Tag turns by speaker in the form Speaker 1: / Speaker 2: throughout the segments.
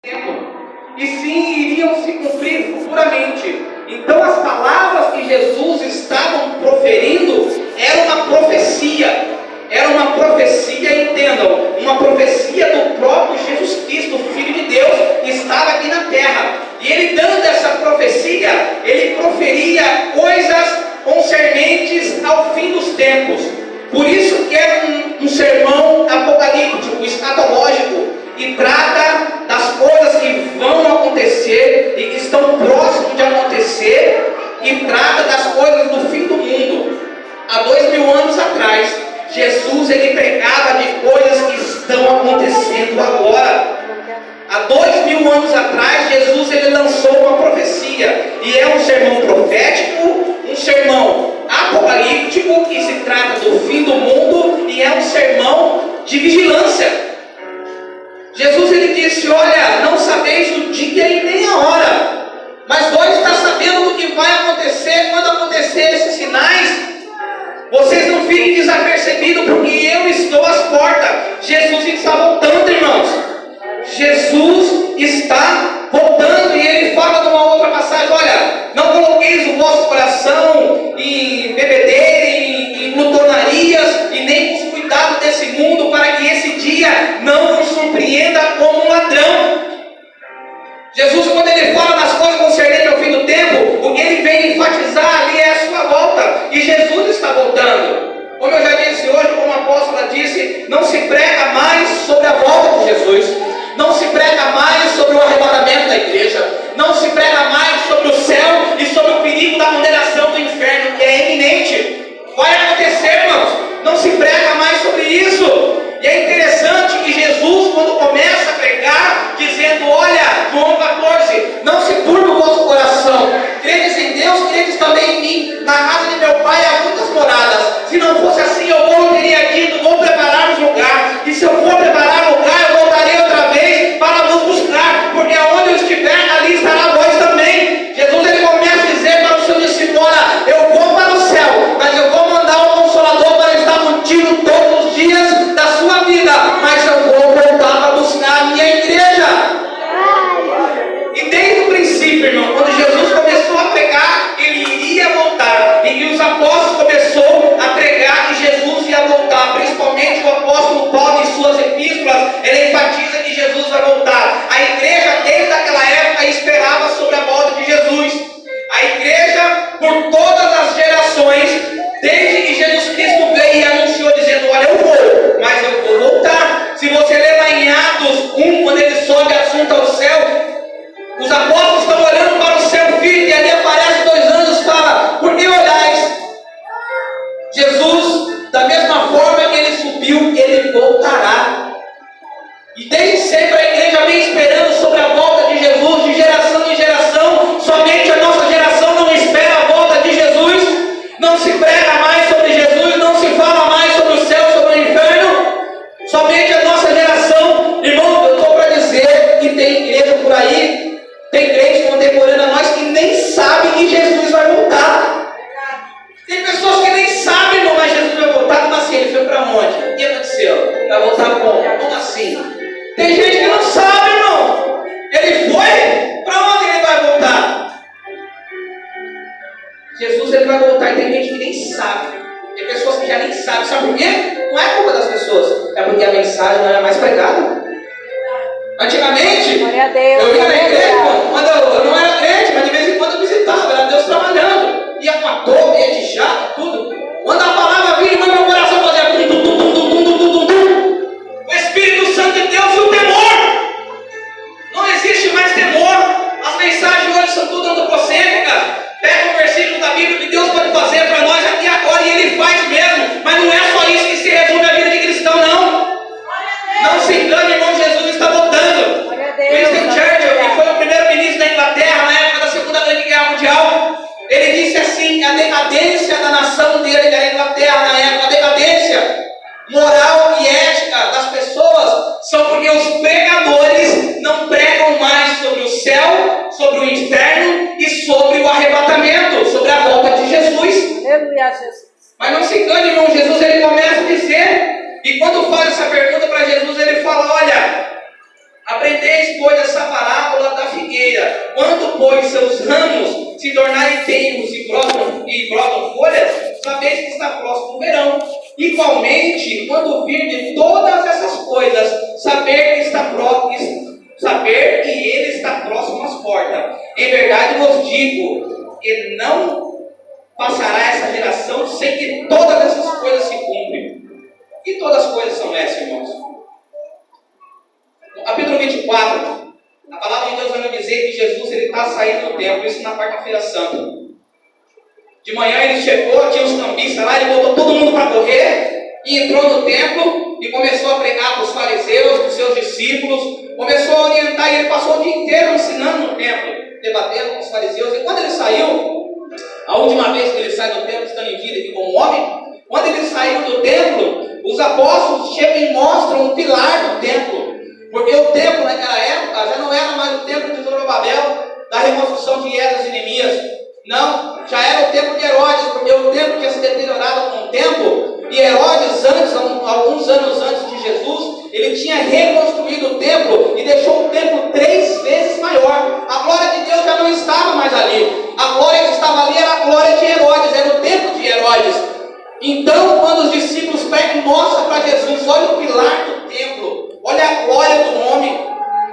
Speaker 1: e sim iriam se cumprir futuramente. Então as palavras que Jesus estava proferindo era uma profecia, entendam, uma profecia do próprio Jesus Cristo, o Filho de Deus, que estava aqui na terra. E ele, dando essa profecia, ele proferia coisas concernentes ao fim dos tempos. Por isso que é um sermão apocalíptico, escatológico, e trata das coisas que vão acontecer e que estão próximos de acontecer, e trata das coisas do fim do mundo. Há 2000 anos atrás, Jesus ele pregava de coisas que estão acontecendo agora. Há 2000 anos atrás, Jesus ele lançou uma profecia, e é um sermão profético, um sermão apocalíptico, que se trata do fim do mundo, e é um sermão de vigilância. Jesus ele disse: olha, não sabeis o dia e nem a hora, mas vós está sabendo do que vai acontecer. Quando acontecer esses sinais, vocês não fiquem desapercebidos, porque eu estou às portas. Jesus está voltando, irmãos. Jesus está voltando, e ele fala numa outra passagem: olha, não coloqueis o vosso coração em bebedeira, em glutonarias, e nem com os cuidados desse mundo, para que esse dia não nos surpreenda como um ladrão. Jesus, quando ele fala das coisas concernentes ao fim do tempo, o que ele vem enfatizar ali é a sua volta, e Jesus está voltando. Como eu já disse hoje, como a apóstola disse, não se prega mais sobre a volta de Jesus, não se prega mais sobre o arrebatamento da igreja, não se prega mais sobre o céu e sobre o perigo da condenação do inferno, que é iminente. Vai acontecer, irmãos. Não se prega mais sobre isso. E é interessante que Jesus, quando começa a pregar, dizendo: olha, João 14, não se turbe o vosso coração, credes em Deus, credes também em mim. Na casa de meu pai há muitas moradas. Se não fosse assim, eu não teria dito: vou preparar um lugar. E se eu for preparar um lugar, eu voltarei outra vez para vos buscar, porque aonde eu estiver, ali estará vós também. Jesus ele começa a dizer para o seu discípulo: olha, eu vou para o céu, mas eu vou mandar um Consolador para estar contigo todos os dias da sua vida, mas eu vou voltar para buscar a minha igreja. E desde o princípio, irmão, quando Jesus começou a pregar, ele iria voltar, e os apóstolos começou a pregar que Jesus ia voltar. Principalmente o apóstolo Paulo, em suas epístolas, ele enfatiza que Jesus vai voltar. A igreja desde aquela época esperava sobre a volta de Jesus. A igreja, por todas as gerações, desde que Jesus Cristo veio e anunciou, dizendo: olha, eu vou, mas eu vou voltar. Se você ler lá em Atos 1, quando ele sobe assunto ao céu, os apóstolos estão olhando para o seu filho, e ali aparece 2 anjos e fala: por que olhais? Jesus, da mesma forma que ele subiu, ele voltará. E desde sempre a igreja vem esperando sobre a volta de Jesus, de geração em geração. Somente a nossa geração não espera a volta de Jesus. Não se prega mais sobre Jesus, não se fala mais sobre o céu, sobre o inferno. Somente a nossa geração. Irmão, eu estou para dizer que tem igreja por aí, tem crente contemporâneo a nós que nem sabe que Jesus vai voltar. Tem pessoas que nem sabem, irmão, mas Jesus vai voltar. Como assim? Ele foi para onde? O que aconteceu? Vai voltar como? Como assim? Tem gente que não sabe, irmão. Ele foi? Para onde ele vai voltar? Jesus ele vai voltar, e tem gente que nem sabe. Tem pessoas que já nem sabem. Sabe por quê? Não é culpa das pessoas, é porque a mensagem não é mais pregada. Antigamente,
Speaker 2: glória a Deus,
Speaker 1: eu ia na igreja, quando eu não era crente, mas de vez em quando eu visitava, era Deus trabalhando. Ia com a torre, ia de chá, tudo. Quando a palavra vinha, irmão, meu coração fazia tum, tum, tum, tum, tum, tum, tum, tum. O Espírito Santo de Deus e o temor. Não existe mais temor. As mensagens hoje são tudo antropocêntricas. Pega um versículo da Bíblia que Deus pode fazer para nós aqui agora, e Ele faz mesmo. Mas não é só isso que se resume a vida de cristão, não. Não se engane, irmão, Jesus está voltando. Winston Churchill, que foi o primeiro ministro da Inglaterra na época da Segunda Grande Guerra Mundial, ele disse assim: a decadência da nação dele, da Inglaterra na época, a decadência moral e ética das pessoas são porque os pregadores não pregam mais sobre o céu, sobre o inferno e sobre o arrebatamento, sobre a volta de Jesus.
Speaker 2: Aleluia, Jesus.
Speaker 1: Mas não se engane, irmão, Jesus ele começa a dizer, e quando faz essa pergunta para Jesus, ele fala: olha, aprendeis, pois, essa palavra pois, seus ramos se tornarem tenros e brotam folhas, sabeis que está próximo o verão. Igualmente, quando virdes todas essas coisas, saber que ele está próximo às portas. Em verdade vos digo, que não passará essa geração sem que todas essas coisas se cumprem. E todas as coisas são essas, irmãos. No capítulo 24, a palavra de Deus vai nos dizer que Jesus está saindo do templo, isso na quarta-feira santa. De manhã ele chegou, tinha os cambistas lá, ele botou todo mundo para correr, e entrou no templo e começou a pregar para os fariseus, para os seus discípulos, começou a orientar, e ele passou o dia inteiro ensinando no templo, debatendo com os fariseus. E quando ele saiu, a última vez que ele sai do templo, estando em vida aqui como homem, quando ele saiu do templo, os apóstolos chegam e mostram um pilar do templo, porque o templo naquela época já não era mais o templo de Zorobabel, da reconstrução de Esdras e Neemias. Não, já era o templo de Herodes, porque o templo tinha se deteriorado com o tempo, e Herodes, alguns anos antes de Jesus, ele tinha reconstruído o templo e deixou o templo 3 vezes maior. A glória de Deus já não estava mais ali. A glória que estava ali era a glória de Herodes, era o templo de Herodes. Então, quando os discípulos pegam e mostram para Jesus, olha o pilar do templo, olha a glória do nome,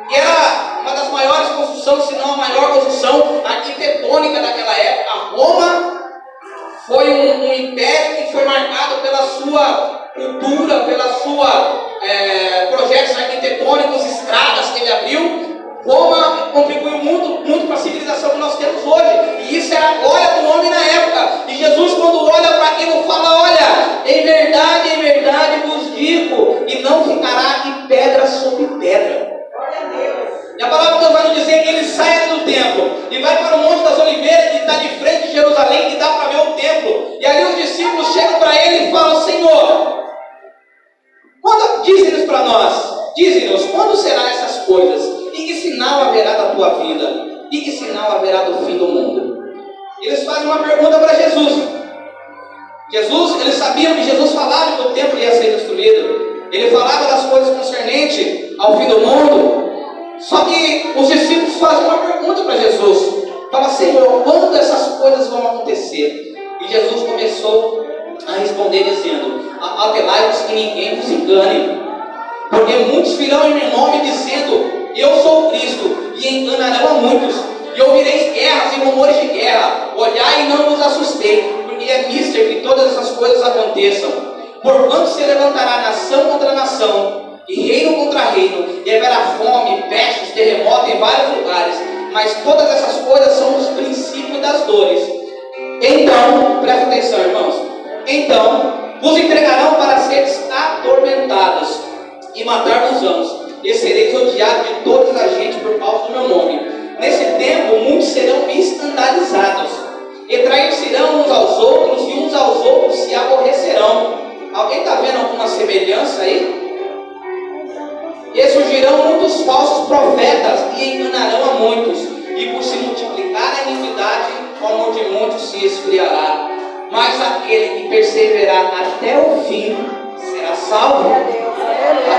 Speaker 1: que era uma das maiores construções, se não a maior construção arquitetônica daquela época. A Roma foi um império que foi marcado pela sua cultura, pela sua projetos arquitetônicos, estradas que ele abriu. Roma contribuiu muito para a civilização que nós temos hoje, e isso era a glória do nome na época. E Jesus, quando olha para aquilo, fala: olha, em verdade vos digo, e não ficará aqui pedra sobre pedra. E a palavra de Deus vai nos dizer que ele sai do templo e vai para o Monte das Oliveiras, que está de frente de Jerusalém, que dá para ver o templo. E ali os discípulos chegam para ele e falam: Senhor, dize-nos para nós, dize-nos, quando serão essas coisas? E que sinal haverá da tua vida? E que sinal haverá do fim do mundo? Eles fazem uma pergunta para Jesus. Eles sabiam que Jesus falava que o templo ia ser destruído. Ele falava das coisas concernentes ao fim do mundo. Só que os discípulos fazem uma pergunta para Jesus. Fala: Senhor, quando essas coisas vão acontecer? E Jesus começou a responder dizendo: apelai-vos que ninguém vos engane, porque muitos virão em meu nome dizendo: eu sou o Cristo, e enganarão a muitos. E ouvireis guerras e rumores de guerra. Olhai e não vos assustei, porque é mister que todas essas coisas aconteçam. Porquanto se levantará nação contra nação, e reino contra reino, e haverá fome, pestes, terremotos em vários lugares. Mas todas essas coisas são os princípios das dores. Então, presta atenção, irmãos. Então, vos entregarão para seres atormentados, e matar-vos-ão, e sereis odiados de toda a gente por causa do meu nome. Nesse tempo, muitos serão escandalizados, e trair-se-ão uns aos outros, e uns aos outros se aborrecerão. Alguém está vendo alguma semelhança aí? E surgirão muitos falsos profetas, e enganarão a muitos, e por se multiplicar a iniquidade, o amor de muitos se esfriará. Mas aquele que perseverar até o fim será salvo.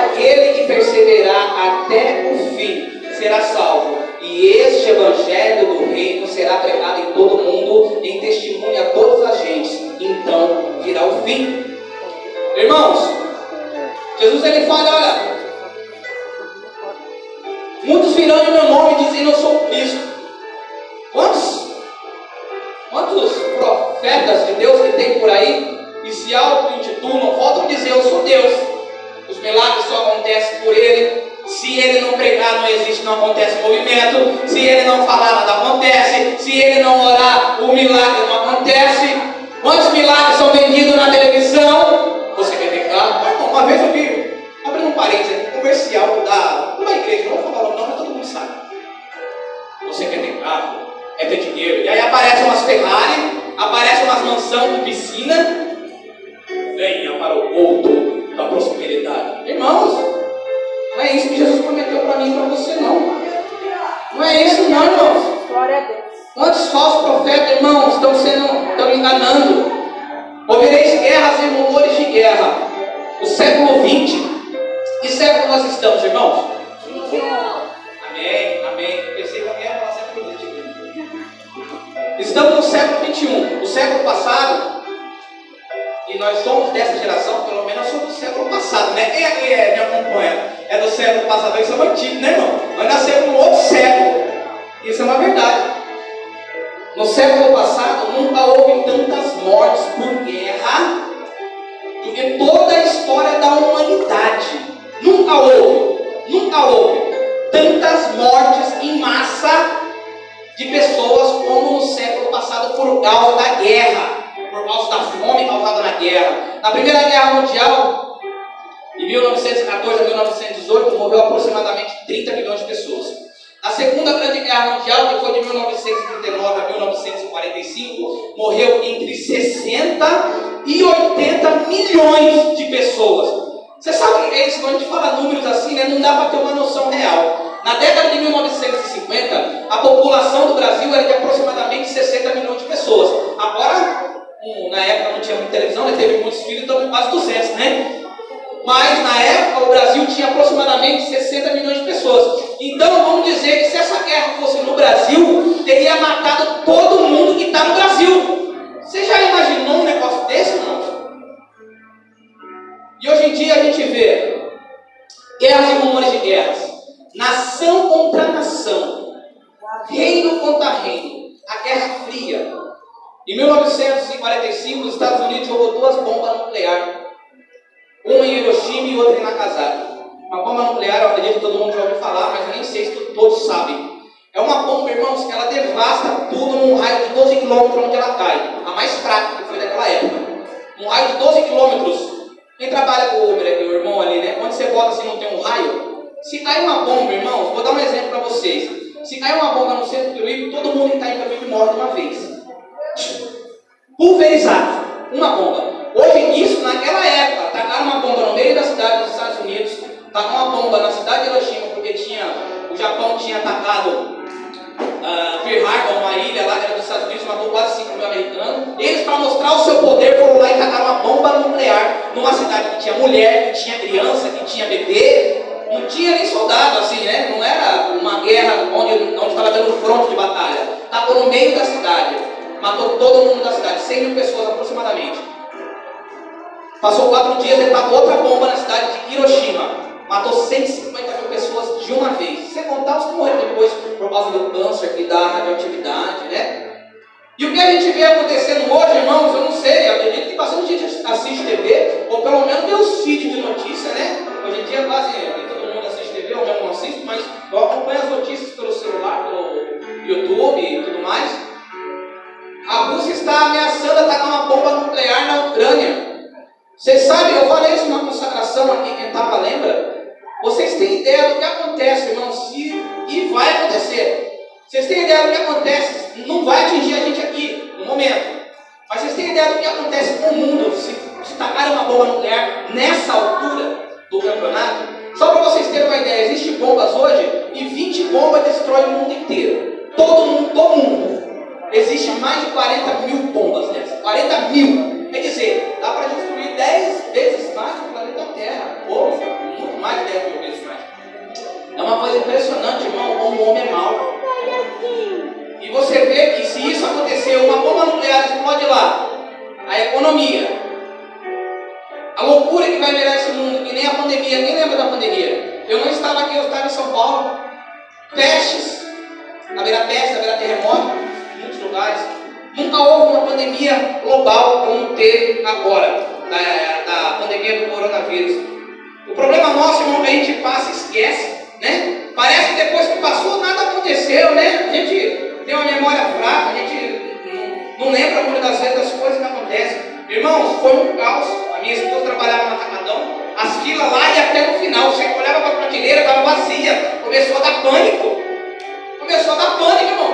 Speaker 1: Aquele que perseverar até o fim será salvo. E este evangelho do reino será pregado em todo o mundo, em testemunho a todas as gentes. Então virá o fim. Irmãos, Jesus ele fala: olha, muitos virão em meu nome dizendo: eu sou o Cristo. Quantos profetas de Deus que tem por aí e se auto-intitulam, voltam a dizer: eu sou Deus. Os milagres só acontecem por Ele. Se Ele não pregar, não existe, não acontece movimento. Se Ele não falar, nada acontece. Se Ele não orar, o milagre não acontece. Quantos milagres são vendidos na televisão? Você quer ver cá? Uma vez eu vi, abrindo um parênteses, um comercial de uma igreja, não vou falar o nome, mas todo mundo sabe. Você quer ter carro, é ter dinheiro. E aí aparecem umas Ferrari, aparecem umas mansões com piscina. Venha para o culto da prosperidade. Irmãos, não é isso que Jesus prometeu para mim e para você, não. Não é isso, não, irmãos.
Speaker 2: Glória a Deus.
Speaker 1: Quantos falsos profetas, irmãos, estão enganando? Ouvireis guerras e rumores de guerra. O século 20. Que século nós estamos, irmãos? Amém, amém. Pensei que alguém ia falar século 20. Estamos no século 21. O século passado, e nós somos dessa geração, pelo menos eu sou do século passado, né? Quem aqui me acompanha é do século passado, nós somos antigos, né, irmão? Nós nascemos num outro século. Isso é uma verdade. No século passado, nunca houve tantas mortes por guerra do que toda a história da humanidade. Nunca houve tantas mortes em massa de pessoas como no século passado por causa da guerra, por causa da fome causada na guerra. Na Primeira Guerra Mundial, de 1914 a 1918, morreu aproximadamente 30 milhões de pessoas. Na Segunda Grande Guerra Mundial, que foi de 1939 a 1945, morreu entre 60 e 80 milhões de pessoas. Você sabe que quando a gente fala números assim, né, não dá para ter uma noção real. Na década de 1950, a população do Brasil era de aproximadamente 60 milhões de pessoas. Agora, na época não tinha muita televisão, né, teve muitos filhos, então quase 200, né? Mas na época o Brasil tinha aproximadamente 60 milhões de pessoas. Então vamos dizer que se essa guerra fosse no Brasil, teria matado todo mundo que está no Brasil. Você já imaginou um negócio desse, não? E hoje em dia a gente vê guerras e rumores de guerras, nação contra nação, reino contra reino, a Guerra Fria. Em 1945 os Estados Unidos jogou 2 bombas nucleares. Uma em Hiroshima e outra em Nagasaki. Uma bomba nuclear, eu acredito que todo mundo já ouviu falar, mas eu nem sei se todos sabem. É uma bomba, irmãos, que ela devasta tudo num raio de 12 km onde ela cai. A mais fraca que foi daquela época. Um raio de 12 km. Quem trabalha com o Uber aqui, o irmão ali, né? Quando você bota assim, não tem um raio. Se cair uma bomba, irmãos, vou dar um exemplo para vocês. Se cair uma bomba no centro do Rio, todo mundo que está em caminho morre de uma vez. Pulverizado. Uma bomba. Hoje, isso, naquela época, tacaram uma bomba no meio da cidade dos Estados Unidos, tacaram uma bomba na cidade de Hiroshima, porque o Japão tinha atacado Pearl Harbor, uma ilha lá que era dos Estados Unidos, matou quase 5 mil americanos. Eles, para mostrar o seu poder, foram lá e tacaram uma bomba nuclear numa cidade que tinha mulher, que tinha criança, que tinha bebê, não tinha nem soldado, assim, né? Não era uma guerra onde estava tendo fronte de batalha. Tacou no meio da cidade, matou todo mundo da cidade, 100 mil pessoas aproximadamente. Passou 4 dias, ele tacou outra bomba na cidade de Hiroshima. Matou 150 mil pessoas de uma vez. Sem contar os que morreram depois por causa do câncer e da radioatividade, né? E o que a gente vê acontecendo hoje, irmãos, eu não sei. Eu acredito que bastante gente assiste TV, ou pelo menos vê os feeds de notícia, né? Hoje em dia quase todo mundo assiste TV, eu mesmo não assisto, mas eu acompanho as notícias pelo celular, pelo YouTube e tudo mais. A Rússia está ameaçando atacar uma bomba nuclear na Ucrânia. Vocês sabem, eu falei isso na consagração aqui, quem estava lembra? Vocês têm ideia do que acontece, irmãos? E vai acontecer. Vocês têm ideia do que acontece? Não vai atingir a gente aqui, no momento. Mas vocês têm ideia do que acontece com o mundo se tacarem uma bomba nuclear nessa altura do campeonato? Só para vocês terem uma ideia, existem bombas hoje e 20 bombas destroem o mundo inteiro. Todo mundo. Existem mais de 40 mil bombas nessas. 40 mil. Quer dizer, dá para destruir 10 vezes mais do planeta Terra. Ou muito mais de 10 mil vezes mais. É uma coisa impressionante, irmão, como o homem é mau. E você vê que se isso acontecer, uma bomba nuclear explode lá, a economia, a loucura que vai virar esse mundo, que nem a pandemia. Quem lembra da pandemia? Eu não estava aqui, eu estava em São Paulo. Pestes, haverá terremoto em muitos lugares. Nunca houve uma pandemia global como teve agora, da pandemia do coronavírus. O problema nosso, irmão, que a gente passa e esquece, né? Parece que depois que passou, nada aconteceu, né? A gente tem uma memória fraca, a gente não lembra muitas das vezes das coisas que acontecem. Irmãos, foi um caos. A minha esposa trabalhava no atacadão, as filas lá e até no final. Você olhava para a prateleira, estava vazia. Começou a dar pânico. Irmão.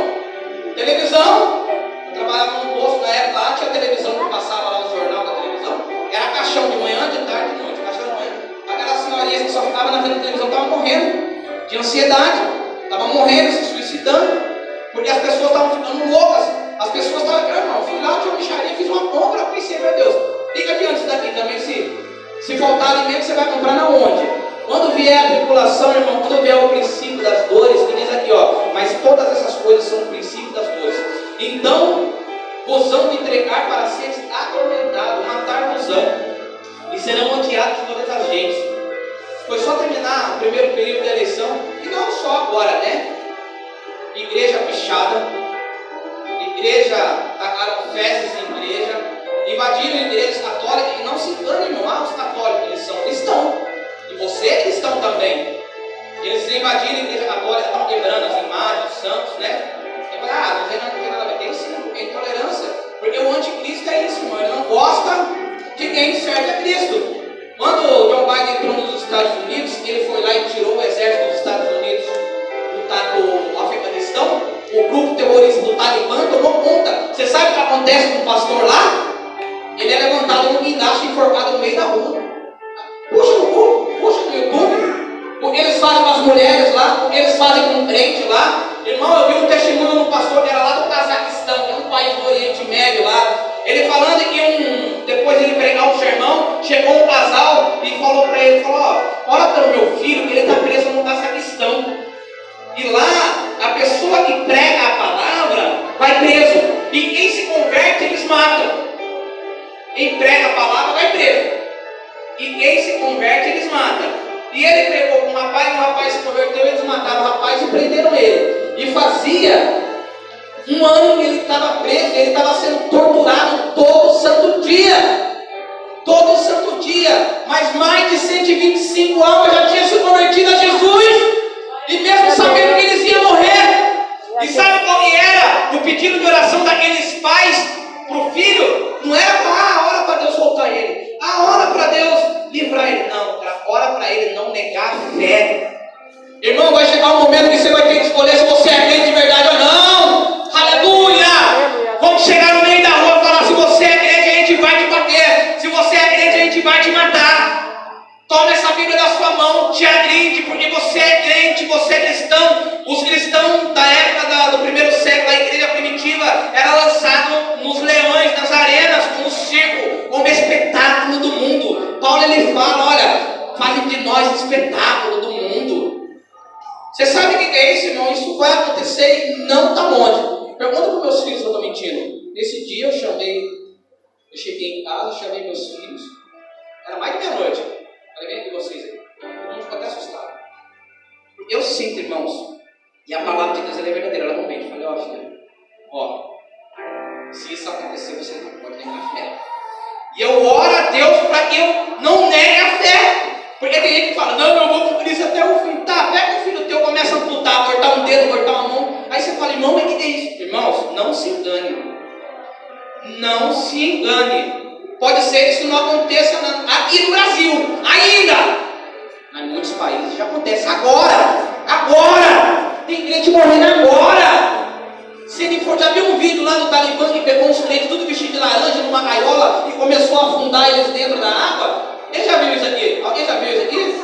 Speaker 1: Televisão. Eu trabalhava no posto na época lá, tinha televisão que passava lá no jornal da televisão. Era caixão de manhã, de tarde, de noite, caixão de manhã. Aquelas senhorinhas que só ficavam na frente da televisão estavam morrendo de ansiedade, estavam morrendo, se suicidando, porque as pessoas estavam ficando loucas. As pessoas estavam, irmão, fui lá, tinha uma micharia, fiz uma compra, eu pensei, meu Deus, fica adiante isso daqui também, se faltar alimento, você vai comprar na onde? Quando vier a tribulação, irmão, quando vier o princípio das dores, que diz aqui, ó, mas todas essas coisas são o princípio das dores. Então, entregar para seres atormentados, matar-vos-ão, e serão odiados de todas as gentes. Foi só terminar o primeiro período da eleição, e não só agora, né? Igreja pichada, igreja, tacaram festas em igreja, invadiram igrejas católicas, e não se engane, irmão, os católicos, eles são cristãos, e você é cristão também. Eles invadiram a igreja católica, estão quebrando as imagens, os santos, né? Mas não tem nada a ver, tem sim, tem intolerância, porque o anticristo é isso, irmão, ele não gosta de quem serve a Cristo. Quando o Joe Biden entrou nos Estados Unidos, ele foi lá e tirou o exército dos Estados Unidos do Afeganistão, o grupo terrorista do Talibã tomou conta. Você sabe o que acontece com o pastor lá? Ele é levantado no guindaste e enforcado no meio da rua. Puxa no YouTube, porque eles fazem com as mulheres lá, porque eles fazem com o crente lá. Irmão, eu vi um testemunho do pastor que era lá do Cazaquistão, que é um país do Oriente Médio lá. Ele falando que depois de ele pregar um sermão, chegou um casal e falou para ele, ora pelo meu filho, que ele está preso no Cazaquistão. E lá, a pessoa que prega a palavra vai preso. E quem se converte, eles matam. Quem prega a palavra vai preso. E quem se converte, eles matam. E ele pregou com um rapaz se converteu, eles mataram o rapaz e prenderam ele. E fazia um ano que ele estava preso, ele estava sendo torturado todo santo dia. Todo santo dia. Mas mais de 125 almas já tinham se convertido a Jesus. E mesmo sabendo que eles iam morrer. E sabe qual que era o pedido de oração daqueles pais para o filho? Não era para ora para Deus soltar ele. Ora para Deus livrar ele. Não, ora para ele não negar a fé. Irmão, vai chegar um momento que você vai ter que escolher se você é crente de verdade ou não. Aleluia! Vamos chegar no meio da rua e falar: se você é crente, a gente vai te bater. Se você é crente, a gente vai te matar. Toma essa Bíblia da sua mão, te agride, porque você é crente, você é cristão. Os cristãos da época do primeiro século, a igreja primitiva, era lançado nos leões, nas arenas, como circo, como espetáculo do mundo. Paulo ele fala: olha, fazem de nós espetáculo do mundo. Você sabe o que é isso, irmão? Isso vai acontecer e não está longe. Pergunta para os meus filhos se eu estou mentindo. Nesse dia eu cheguei em casa, chamei meus filhos, era mais de meia-noite. Falei: vem aqui vocês aí. Todo mundo ficou até assustado. Eu sinto, irmãos, e a palavra de Deus ela é verdadeira, ela não mente. Falei: ó, filha, se isso acontecer, você não pode negar a fé. E eu oro a Deus para que eu não negue a fé. Porque tem gente que fala: não, eu vou cumprir isso até o fim. Tá, pega um filho teu, começa a amputar, cortar um dedo, cortar uma mão. Aí você fala: irmão, mas que é isso? Irmãos, não se engane. Não se engane. Pode ser que isso não aconteça aqui no Brasil, ainda. Mas em muitos países já acontece agora. Tem crente morrendo agora. Já viu um vídeo lá do Talibã que pegou uns crentes tudo vestido de laranja numa gaiola e começou a afundar eles dentro da água? Quem já viu isso aqui? Alguém já viu isso aqui?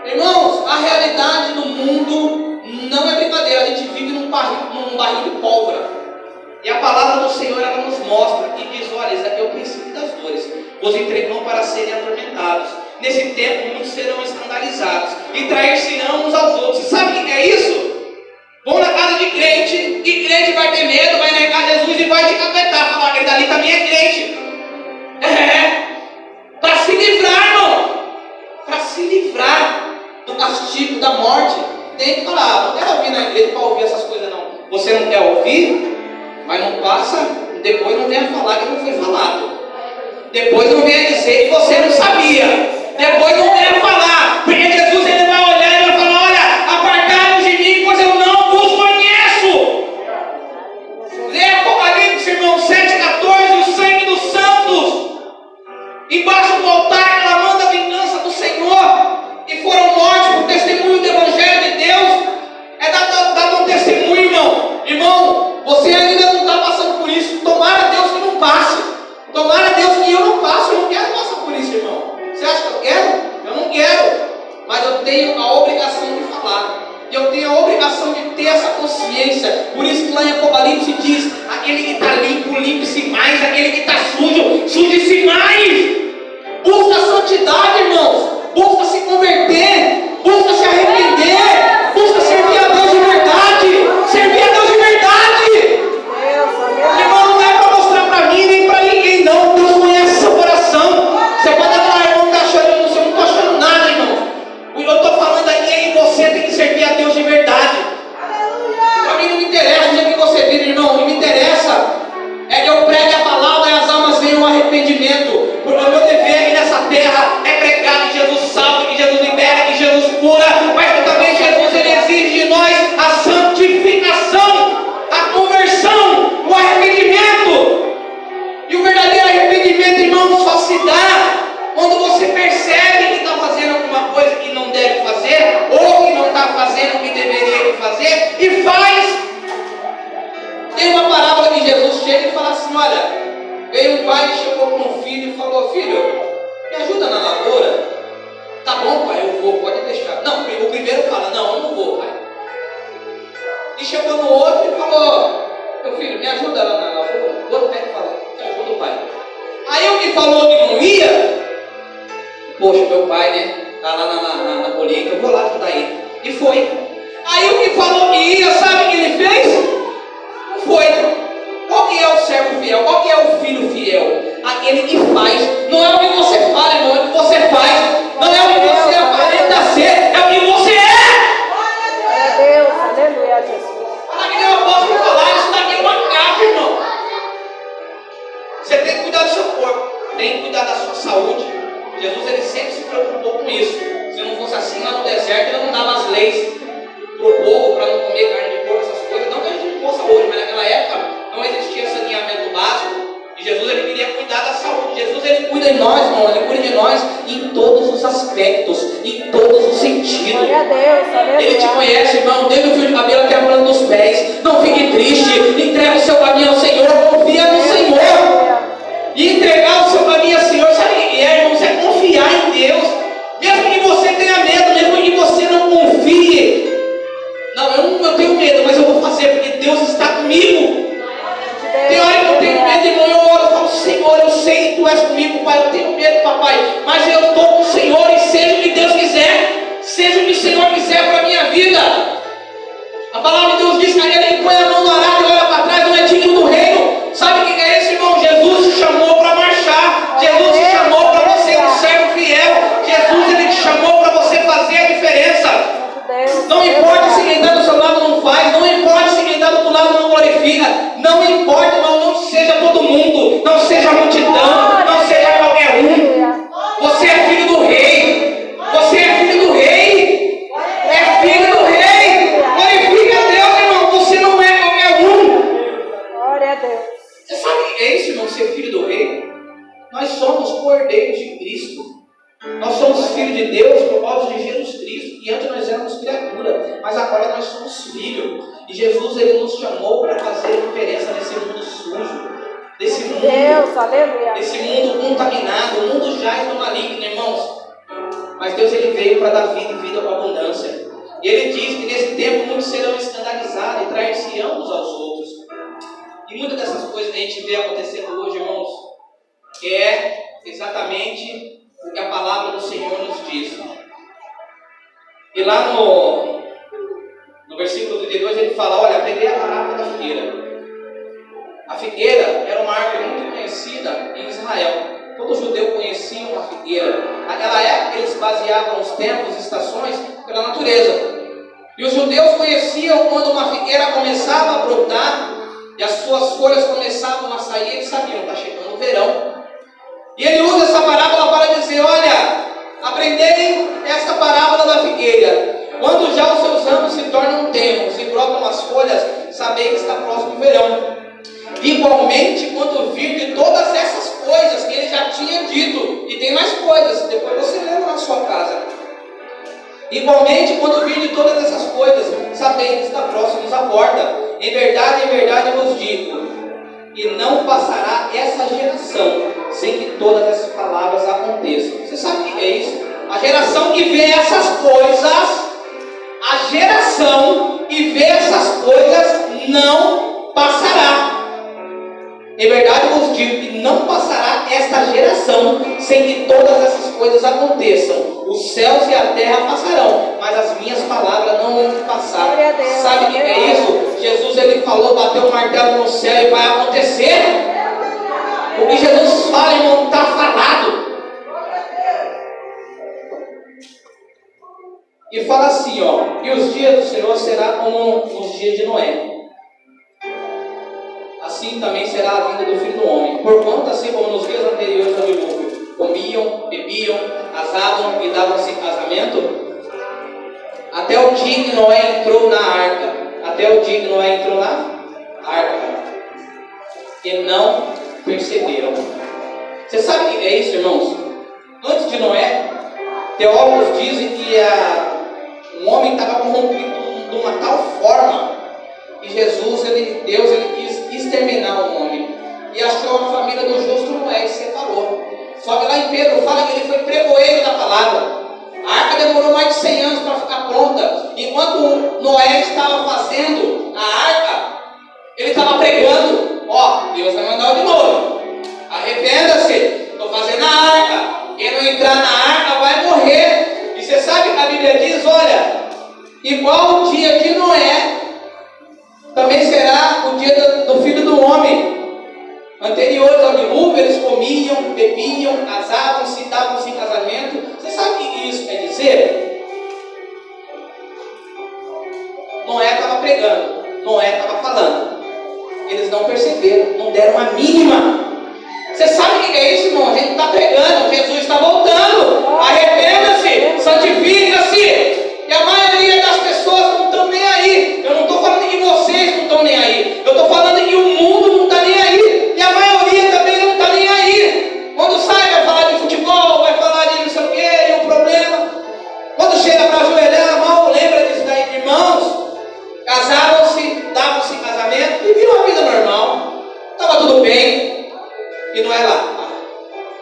Speaker 1: Irmãos, a realidade do mundo não é brincadeira. A gente vive num barril de pólvora. E a palavra do Senhor ela nos mostra e diz: olha, esse aqui é o princípio das dores. Os entregam para serem atormentados. Nesse tempo muitos serão escandalizados e trair-se-ão uns aos outros. Você sabe o que é isso? Vão na casa de crente, e crente vai ter medo, vai negar Jesus e vai te capetar, falar: aquele dali também é crente. Para se livrar, irmão. Para se livrar do castigo da morte. Tem que falar: não quero ouvir na igreja para ouvir essas coisas não. Você não quer ouvir? Mas não passa, depois não venha falar que não foi falado. Depois não venha dizer que você não sabia. Depois não venha falar, porque Jesus ele vai olhar e vai falar: olha, apartai-vos de mim, pois eu não vos conheço. Leia Apocalipse, irmão, 7,14, o sangue dos santos, embaixo do altar, clamando a vingança do Senhor, que foram mortos por testemunho do Evangelho de Deus. É dado um testemunho, irmão. Irmão, você ainda não está passando por isso. Tomara Deus que não passe. Tomara Deus que eu não passe. Eu não quero passar por isso, irmão. Você acha que eu quero? Eu não quero. Mas eu tenho a obrigação de falar. E eu tenho a obrigação de ter essa consciência. Por isso que lá em Apocalipse diz: aquele que está limpo, limpe-se mais. Aquele que está sujo, suje-se mais. Busca a santidade, irmãos. Busca se converter. Busca se arrepender. Busca servir a Deus de verdade. Servir a Deus de verdade. Irmão, não é para mostrar para chega e fala assim, olha, veio um pai e chegou com um filho e falou, filho, me ajuda na lavoura? Tá bom, pai, eu vou, pode deixar. Não, o primeiro fala, não, eu não vou, pai. E chegou no outro e falou, meu filho, me ajuda lá na lavoura. O outro pega e fala, te ajuda, pai. Aí o que falou que não ia, poxa, meu pai, né, tá lá na colheita, eu vou lá ajudar ele. E foi. Aí o que falou que ia, sabe o que ele fez? Não foi. Qual que é o servo fiel? Qual que é o filho fiel? Aquele que faz. Não é o que você fala, irmão, é o que você faz. Não é o que você aparenta ser, é o que você é.
Speaker 2: Deus, aleluia, Jesus.
Speaker 1: Para que eu posso falar, isso daqui é uma caixa, irmão. Você tem que cuidar do seu corpo, tem que cuidar da sua saúde. Jesus, ele sempre se preocupou com isso. Se não fosse assim, lá no deserto, ele não dava as leis para o povo, para não comer carne de porco, essas coisas. Não que a gente não possa hoje, mas naquela época não existia saneamento básico. E Jesus, ele queria cuidar da saúde. Jesus, ele cuida de nós, irmão. Ele cuida de nós em todos os aspectos, em todos os sentidos.
Speaker 2: Glória a Deus, aleluia.
Speaker 1: Ele te conhece, irmão, desde o fio de cabelo até a planta dos pés. Não fique triste, entrega o seu caminho ao Senhor, confia no Senhor. E entregar o seu caminho ao Senhor, sabe o que é, irmão? Você é confiar em Deus. Mesmo que você tenha medo, mesmo que você não confie. Não, eu tenho medo, mas eu vou fazer, porque Deus está comigo. Tem hora que eu tenho medo, irmão, eu oro, eu falo, Senhor, eu sei que Tu és comigo, Pai, eu tenho medo, papai, mas eu estou com o Senhor e seja o que Deus quiser, seja o que o Senhor quiser para a minha vida. A palavra de Deus diz que aquele põe a mão no arado e olha para trás, não é digno do reino. Sabe o que é isso, irmão? Jesus te chamou para marchar, Jesus te chamou para você ser um servo fiel, Jesus, ele te chamou para você fazer a diferença. Não importa se quem está do seu lado não faz, não importa se quem está do outro lado não glorifica, não importa, irmão, não seja todo mundo, não seja a multidão, não seja qualquer um. Você é filho do rei, você é filho do rei, é filho do rei. Glorifica a Deus, irmão, você não é qualquer um.
Speaker 2: Glória a Deus.
Speaker 1: Você sabe o que é isso, irmão, ser filho do rei? Nós somos cordeiros de Cristo. Nós somos filhos de Deus por causa de Jesus Cristo. E antes nós éramos criatura, mas agora nós somos filhos. E Jesus, ele nos chamou para fazer diferença nesse mundo sujo, desse mundo,
Speaker 2: Deus, aleluia.
Speaker 1: desse mundo contaminado. O mundo jaz no maligno, irmãos. Mas Deus, ele veio para dar vida e vida com abundância. E ele diz que nesse tempo muitos serão escandalizados e trair-se-ão uns aos outros. E muitas dessas coisas que a gente vê acontecendo hoje, irmãos, é exatamente o que a palavra do Senhor nos diz. E lá no versículo 32 ele fala, olha, aprendei a parábola da figueira. A figueira era uma árvore muito conhecida em Israel. Todo judeu conhecia uma figueira. Naquela época eles baseavam os tempos e estações pela natureza. E os judeus conheciam quando uma figueira começava a brotar e as suas folhas começavam a sair, eles sabiam, está chegando o verão. E ele usa essa parábola para dizer, olha, aprendei esta parábola da figueira. Quando já os seus ramos se tornam tenros e brotam as folhas, sabei que está próximo o verão. Igualmente, quando vir de todas essas coisas que ele já tinha dito, e tem mais coisas, depois você lê na sua casa. Igualmente, quando vir de todas essas coisas, sabei que está próximo a porta. Em verdade vos digo, e não passará essa geração sem que todas essas palavras aconteçam. Você sabe o que é isso? A geração que vê essas coisas, a geração que vê essas coisas não passará. Em verdade vos digo que não passará esta geração sem que todas essas coisas aconteçam. Os céus e a terra passarão, mas as minhas palavras não vão passar. Sabe o que é isso? Jesus, ele falou, bateu o martelo no céu e vai acontecer. O que Jesus fala, irmão, está falado. E fala assim, ó, e os dias do Senhor será como os dias de Noé. Assim também será a vinda do Filho do Homem. Porquanto, assim como nos dias anteriores ao dilúvio, comiam, bebiam, casavam e davam-se em casamento, até o dia que Noé entrou na arca. Até o dia que Noé entrou na arca. E não perceberam. Você sabe o que é isso, irmãos? Antes de Noé, teólogos dizem que um homem estava corrompido de uma tal forma que Jesus, Deus quis exterminar o homem. achou a família do justo Noé e separou. Sobe lá em Pedro, fala que ele foi pregoeiro da palavra. A arca demorou mais de 100 anos para ficar pronta. Enquanto Noé estava fazendo a arca, ele estava pregando: ó, Deus vai mandar de novo. Arrependa-se, estou fazendo a arca. Quem não entrar na arca vai morrer. E você sabe que a Bíblia diz, olha, igual o dia de Noé, também será o dia do Filho do Homem. Anteriores ao dilúvio, eles comiam, bebiam, casavam-se, davam-se em casamento. Você sabe o que isso quer dizer? Noé estava pregando, Noé estava falando. Eles não perceberam, não deram a mínima. Você sabe o que é isso, irmão? A gente está pregando, Jesus está voltando. Arrependa-se, santifica-se. E a maioria das pessoas não estão nem aí. Eu não estou falando que vocês não estão nem aí. Eu estou falando que o mundo não está nem aí. E a maioria também não está nem aí. Quando sai, vai falar de futebol, vai falar de não sei o que, e o problema. Quando chega para ajoelhar, mal lembra disso daí, irmãos. Casavam-se, davam-se em casamento, viviam uma vida normal. Estava tudo bem. E não é lá,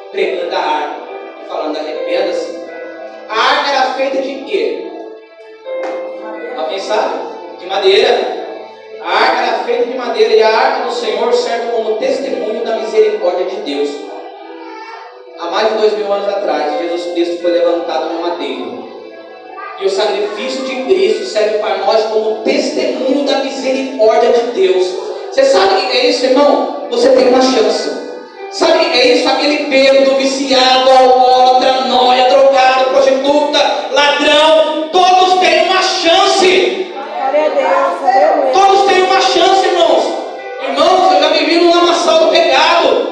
Speaker 1: pregando a arca, falando arrependa-se. A arca era feita de quê? Alguém sabe? De madeira. A arca era feita de madeira e a arca do Senhor serve como testemunho da misericórdia de Deus. Há mais de 2000 anos atrás, Jesus Cristo foi levantado no madeiro. E o sacrifício de Cristo serve para nós como testemunho da misericórdia de Deus. Você sabe o que é isso, irmão? Você tem uma chance. Sabe o que é isso? Aquele bêbado, viciado, alcoólatra, nóia, drogado, prostituta, ladrão, todos têm uma chance. Todos têm uma chance, irmãos. Irmãos, eu já vivi no lamaçal do pecado.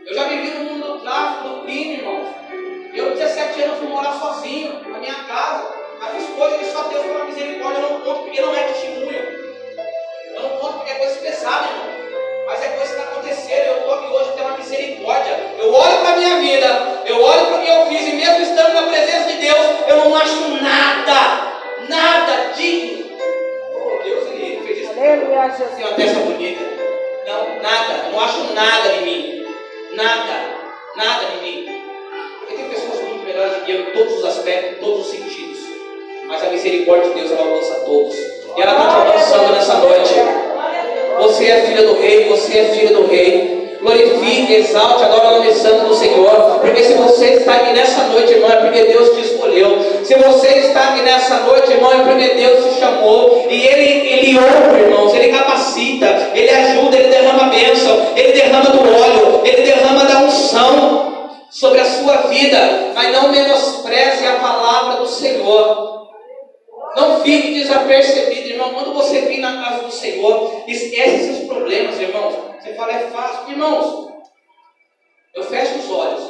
Speaker 1: Eu já vivi no mundo do tráfico, do crime, irmãos. Eu, com 17 anos, fui morar sozinho, na minha casa. As escolhas que só Deus pela misericórdia, eu não conto porque não é testemunha. Eu não conto porque é coisa pesada, irmão. Mas é coisa que está acontecendo. Eu estou aqui hoje pela misericórdia. Eu olho para a minha vida, eu olho para o que eu fiz, e mesmo estando na presença de Deus, eu não acho nada digno. Oh, Deus, ele fez isso. Tem uma testa bonita. Não, nada. Eu não acho nada em mim. Nada em mim. Porque tem pessoas muito melhores que eu em todos os aspectos, em todos os sentidos. Mas a misericórdia de Deus, ela alcança todos. E ela está te alcançando nessa noite. Você é filha do rei, você é filha do rei. Glorifique, exalte agora o nome santo do Senhor. Porque se você está aqui nessa noite, irmão, é porque Deus te escolheu. Se você está aqui nessa noite, irmão, é porque Deus te chamou. E Ele honra, irmãos, Ele capacita, Ele ajuda, Ele derrama a bênção, Ele derrama do óleo, Ele derrama da unção sobre a sua vida. Mas não menospreze a palavra do Senhor. Não fique desapercebido, irmão. Quando você vir na casa do Senhor, esquece seus problemas, irmãos. Você fala, é fácil. Irmãos, eu fecho os olhos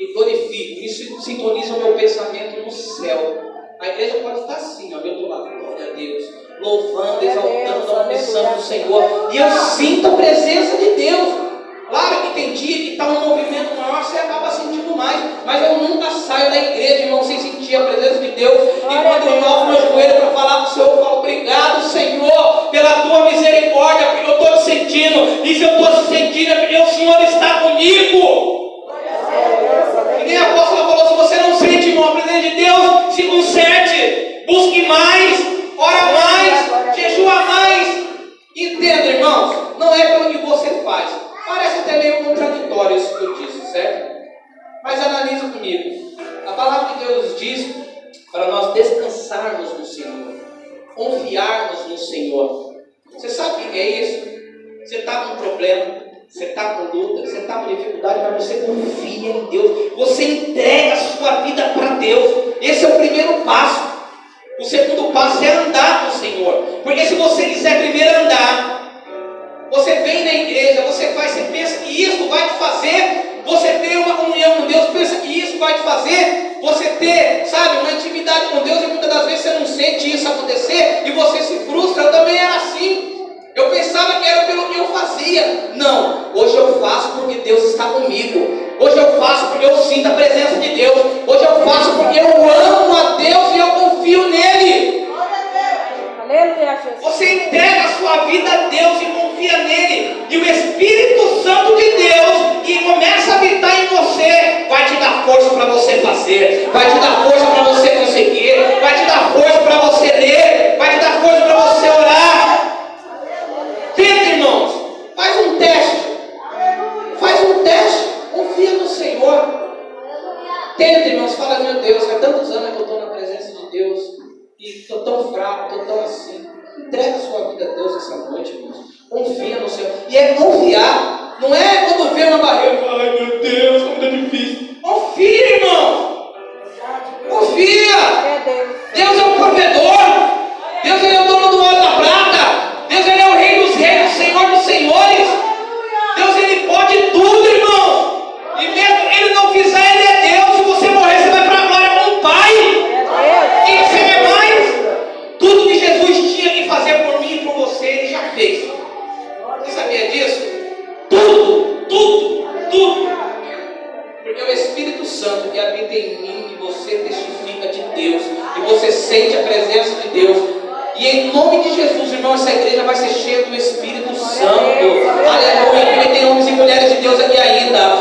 Speaker 1: e glorifico. Isso sintoniza o meu pensamento no céu. A igreja pode estar assim, ó, eu estou lá, glória a Deus, louvando, exaltando a missão do Senhor. E eu sinto a presença de Deus. Claro que tem dia que está um movimento maior, você acaba sentindo mais. Mas eu nunca saio da igreja, irmão, sem sentir a presença de Deus. E quando eu dobro meu joelho para falar com o Senhor, eu falo, obrigado, Senhor, pela tua misericórdia, porque eu estou te sentindo. E se eu estou te sentindo, é porque o Senhor está comigo. E nem a apóstola falou, se você não sente, irmão, a presença de Deus, se conserte, busque mais, ora mais, jejua mais. Entenda, irmãos, não é pelo que você faz. Parece até meio contraditório isso que eu disse, certo? Mas analisa comigo. A palavra de Deus diz para nós descansarmos no Senhor, confiarmos no Senhor. Você sabe o que é isso? Você está com problema, você está com luta, você está com dificuldade, mas você confia em Deus. Você entrega a sua vida para Deus. Esse é o primeiro passo. O segundo passo é andar com o Senhor. Porque se você quiser primeiro andar, você vem na igreja, você pensa que isso vai te fazer você ter uma comunhão com Deus, pensa que isso vai te fazer você ter, sabe, uma intimidade com Deus, e muitas das vezes você não sente isso acontecer e você se frustra. Eu também era assim. Eu pensava que era pelo que eu fazia. Não, hoje eu faço porque Deus está comigo. Hoje eu faço porque eu sinto a presença de Deus. Hoje eu faço porque eu amo a Deus e eu confio nele. Você entrega a sua vida a Deus e confia confia nele, e o Espírito Santo de Deus, que começa a habitar em você, vai te dar força para você fazer, vai te dar força para você conseguir, vai te dar força para você ler, vai te dar força para você orar. Tenta, irmãos, faz um teste, confia no Senhor. Tenta, irmãos, fala, meu Deus, há tantos anos que eu estou na presença de Deus, e estou tão fraco, estou tão assim. Entrega a sua vida a Deus essa noite, irmãos. Confia no Senhor. E é confiar. Não é quando vê uma barreira e fala, ai meu Deus, como é difícil. Confia, irmão. Confia. Deus é o provedor. Deus ele é o dono do ouro e da prata. Deus ele é o rei dos reis, o Senhor dos senhores. Deus ele pode tudo, irmão. E mesmo ele não fizer, ele é Deus. Se você morrer, você vai para a glória com o Pai. Quem você é mais? Tudo que Jesus tinha que fazer por mim e por você, ele já fez. Você sabia disso? Tudo. Porque é o Espírito Santo que habita em mim, e você testifica de Deus, e você sente a presença de Deus. E em nome de Jesus, irmão, essa igreja vai ser cheia do Espírito Santo. Aleluia. Porque tem homens e mulheres de Deus aqui ainda